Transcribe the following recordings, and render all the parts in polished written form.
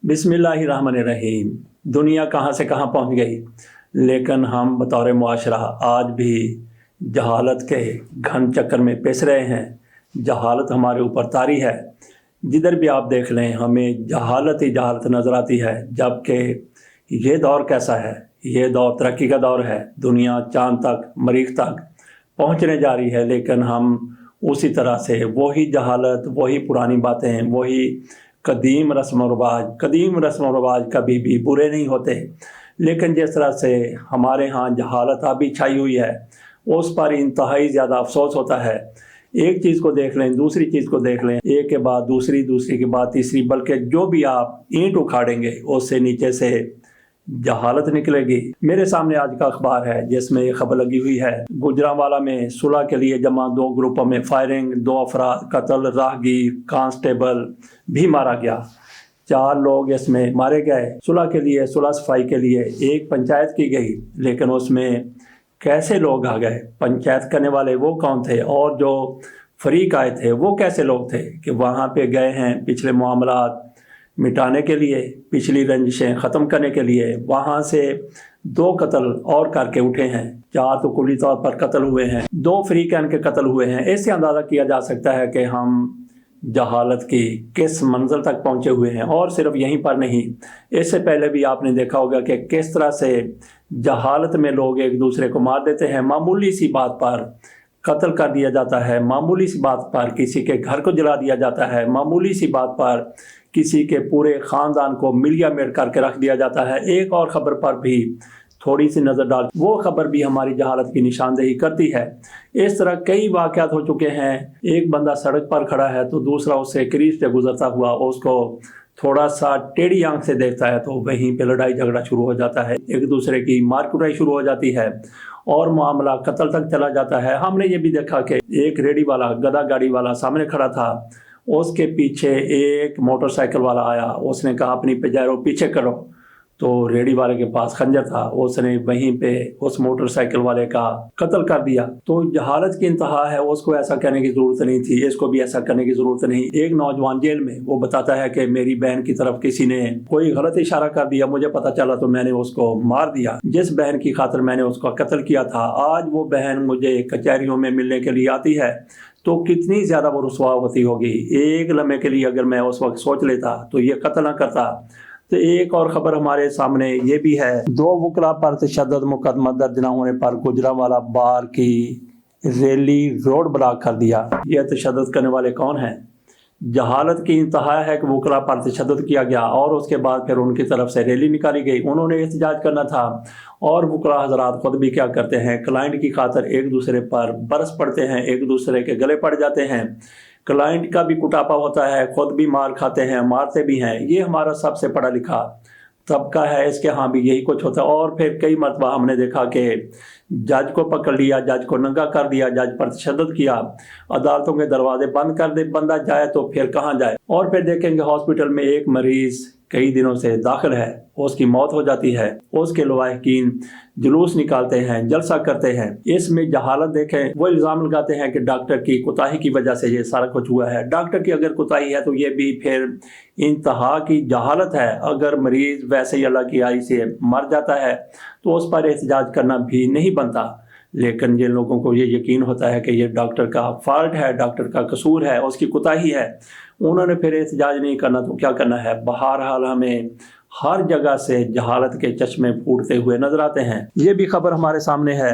बिस्मिल्लाहिर्रहमानिर्रहीम। दुनिया कहाँ से कहाँ पहुँच गई, लेकिन हम बतौर मुआशरा आज भी जहालत के घन चक्कर में पिस रहे हैं। जहालत हमारे ऊपर तारी है। जिधर भी आप देख लें हमें जहालत ही जहालत नज़र आती है। जबकि ये दौर कैसा है, ये दौर तरक्की का दौर है। दुनिया चांद तक, मरीख तक पहुँचने जा रही है, लेकिन हम उसी तरह से वही जहालत, वही पुरानी बातें, वही कदीम रस्म व रवाज कभी भी बुरे नहीं होते। लेकिन जिस तरह से हमारे यहाँ जहालत अभी छाई हुई है, उस पर इंतहाई ज़्यादा अफसोस होता है। एक चीज़ को देख लें, दूसरी चीज़ को देख लें, एक के बाद दूसरी, दूसरी के बाद तीसरी, बल्कि जो भी आप ईंट उखाड़ेंगे उससे नीचे से जहालत निकलेगी। मेरे सामने आज का अखबार है जिसमें एक खबर लगी हुई है, गुजरांवाला में सुलह के लिए जमा 2 ग्रुपों में फायरिंग, 2 अफराद कत्ल, राहगीर कांस्टेबल भी मारा गया। 4 लोग इसमें मारे गए। सुलह के लिए, सुलह सफाई के लिए एक पंचायत की गई, लेकिन उसमें कैसे लोग आ गए, पंचायत करने वाले वो कौन थे और जो फरीक आए थे वो कैसे लोग थे कि वहाँ पे गए हैं पिछले मामलात मिटाने के लिए, पिछली रंजिशें ख़त्म करने के लिए। वहाँ से 2 कत्ल और करके उठे हैं। 4 तो कुली तौर पर कत्ल हुए हैं, 2 फ्रीकैन के कत्ल हुए हैं। इससे अंदाज़ा किया जा सकता है कि हम जहालत की किस मंजिल तक पहुँचे हुए हैं। और सिर्फ यहीं पर नहीं, इससे पहले भी आपने देखा होगा कि किस तरह से जहालत में लोग एक दूसरे को मार देते हैं। मामूली सी बात पर कत्ल कर दिया जाता है, मामूली सी बात पर किसी के घर को जला दिया जाता है, मामूली सी बात पर किसी के पूरे ख़ानदान को मिलिया मेट करके रख दिया जाता है। एक और ख़बर पर भी थोड़ी सी नज़र डाल, वो खबर भी हमारी जहालत की निशानदेही करती है। इस तरह कई वाक़यात हो चुके हैं। एक बंदा सड़क पर खड़ा है तो दूसरा उससे करीब से गुजरता हुआ उसको थोड़ा सा टेढ़ी आंख से देखता है तो वहीं पे लड़ाई झगड़ा शुरू हो जाता है, एक दूसरे की मार कुटाई शुरू हो जाती है और मामला कत्ल तक चला जाता है। हमने ये भी देखा कि एक रेडी वाला, गधा गाड़ी वाला सामने खड़ा था, उसके पीछे एक मोटरसाइकिल वाला आया, उसने कहा अपनी पेजारो पीछे करो, तो रेडी वाले के पास खंजर था, उसने वहीं पे उस मोटरसाइकिल वाले का कत्ल कर दिया। तो जहालत की इंतहा है, उसको ऐसा करने की ज़रूरत नहीं थी, इसको भी ऐसा करने की ज़रूरत नहीं। एक नौजवान जेल में, वो बताता है कि मेरी बहन की तरफ किसी ने कोई गलत इशारा कर दिया, मुझे पता चला तो मैंने उसको मार दिया। जिस बहन की खातिर मैंने उसको कत्ल किया था, आज वो बहन मुझे कचहरियों में मिलने के लिए आती है तो कितनी ज़्यादा वो रुसवा होती होगी। एक लम्हे के लिए अगर मैं उस वक्त सोच लेता तो ये कत्ल ना करता। तो एक और ख़बर हमारे सामने ये भी है, 2 वकला पर तशद्दुद मुकदमा दर्ज न होने पर गुजरांवाला बार की रैली रोड ब्लॉक कर दिया। ये तशद्दुद करने वाले कौन हैं? जहालत की इंतहा है कि वकला पर तशद्दुद किया गया और उसके बाद फिर उनकी तरफ से रैली निकाली गई। उन्होंने एहतजाज करना था और वकला हजरात खुद भी क्या करते हैं, क्लाइंट की खातिर एक दूसरे पर बरस पड़ते हैं, एक दूसरे के गले पड़ जाते हैं। क्लाइंट का भी कुटापा होता है, खुद भी मार खाते हैं, मारते भी हैं। ये हमारा सबसे पढ़ा लिखा तबका है, इसके यहाँ भी यही कुछ होता है। और फिर कई मरतबा हमने देखा कि जज को पकड़ लिया, जज को नंगा कर दिया, जज पर तशद्दुद किया, अदालतों के दरवाजे बंद कर दे, बंदा जाए तो फिर कहाँ जाए। और फिर देखेंगे हॉस्पिटल में एक मरीज़ कई दिनों से दाखिल है, उसकी मौत हो जाती है, उसके लवाहिकीन जुलूस निकालते हैं, जलसा करते हैं। इसमें जहालत देखें, वो इल्ज़ाम लगाते हैं कि डॉक्टर की कोताही की वजह से ये सारा कुछ हुआ है। डॉक्टर की अगर कोताही है तो ये भी फिर इंतहा की जहालत है। अगर मरीज़ वैसे ही अल्लाह की आई से मर जाता है तो उस पर एहतजाज करना भी नहीं बनता। लेकिन जिन लोगों को ये यकीन होता है कि ये डॉक्टर का फॉल्ट है, डॉक्टर का कसूर है, उसकी कोताही है, उन्होंने फिर एहतजाज नहीं करना तो क्या करना है। बहरहाल हमें हर जगह से जहालत के चश्मे फूटते हुए नजर आते हैं। ये भी खबर हमारे सामने है,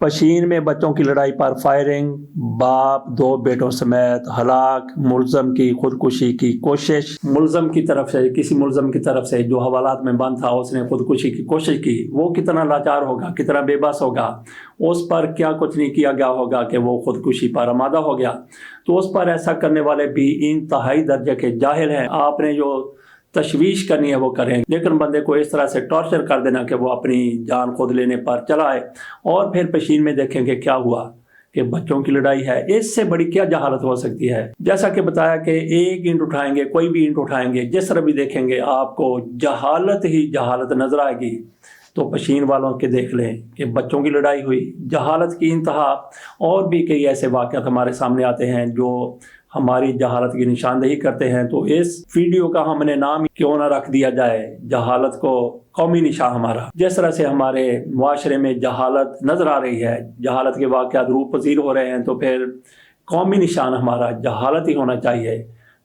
पशीन में बच्चों की लड़ाई पर फायरिंग, बाप 2 बेटों समेत हलाक, मुलजम की खुदकुशी की कोशिश। मुलजम की तरफ से, किसी मुलजम की तरफ से जो हवालात में बंद था, उसने खुदकुशी की कोशिश की। वो कितना लाचार होगा, कितना बेबस होगा, उस पर क्या कुछ नहीं किया गया होगा कि वो खुदकुशी पर आमादा हो गया। तो उस पर ऐसा करने वाले भी इंतहाई दर्जे के जाहिल हैं। आपने जो तशवीश करनी है वो करें, लेकिन बंदे को इस तरह से टॉर्चर कर देना कि वो अपनी जान खुद लेने पर चला आए। और फिर पशीन में देखेंगे क्या हुआ कि बच्चों की लड़ाई है, इससे बड़ी क्या जहालत हो सकती है। जैसा कि बताया कि एक ईंट उठाएंगे, कोई भी ईंट उठाएंगे, जिस तरह भी देखेंगे आपको जहालत ही जहालत नजर आएगी। तो पशीन वालों के देख लें कि बच्चों की लड़ाई हुई, जहालत की इंतहा। और भी कई ऐसे वाक़यात हमारे सामने आते हैं जो हमारी जहालत की निशानदेही करते हैं। तो इस वीडियो का हमने नाम क्यों ना रख दिया जाए जहालत को कौमी निशान हमारा। जिस तरह से हमारे मुआशरे में जहालत नजर आ रही है, जहालत के वाक़यात रूप पजीर हो रहे हैं, तो फिर कौमी निशान हमारा जहालत ही होना चाहिए।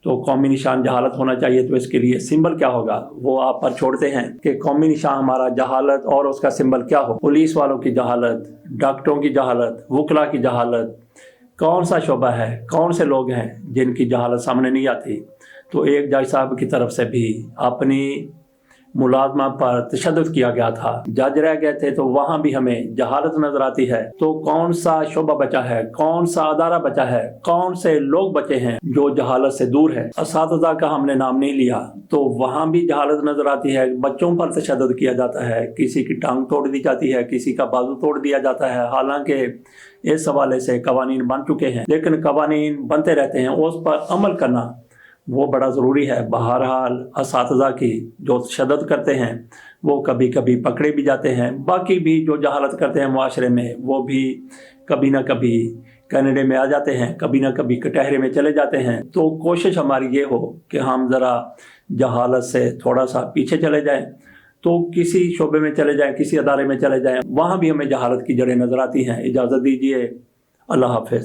तो कौमी निशान जहालत होना चाहिए, तो इसके लिए सिंबल क्या होगा वो आप पर छोड़ते हैं कि कौमी निशान हमारा जहालत और उसका सिंबल क्या हो। पुलिस वालों की जहालत, डॉक्टरों की जहालत, वकला की जहालत, कौन सा शोबा है, कौन से लोग हैं जिनकी जहालत सामने नहीं आती। तो एक जज साहब की तरफ से भी अपनी मुलाजमा पर तशद्दुद किया गया था, जज रह गए थे, तो वहाँ भी हमें जहालत नजर आती है। तो कौन सा शोबा बचा है, कौन सा अदारा बचा है, कौन से लोग बचे हैं जो जहालत से दूर है। असातिज़ा का हमने नाम नहीं लिया, तो वहाँ भी जहालत नजर आती है। बच्चों पर तशद्दुद किया जाता है, किसी की टांग तोड़ दी जाती है, किसी का बाजू तोड़ दिया जाता है। हालांकि इस हवाले से कवानीन बन चुके हैं, लेकिन कवानीन बनते रहते हैं, उस पर अमल करना वो बड़ा ज़रूरी है। बहरहाल असातिज़ा की जो तशद्दुद करते हैं वो कभी कभी पकड़े भी जाते हैं, बाकी भी जो जहालत करते हैं मुआशरे में वो भी कभी ना कभी कनाडे में आ जाते हैं, कभी ना कभी कटहरे में चले जाते हैं। तो कोशिश हमारी ये हो कि हम ज़रा जहालत से थोड़ा सा पीछे चले जाएं, तो किसी शोबे में चले जाएं, किसी अदारे में चले जाएं, वहाँ भी हमें जहालत की जड़ें नज़र आती हैं। इजाज़त दीजिए, अल्लाह हाफ़िज़।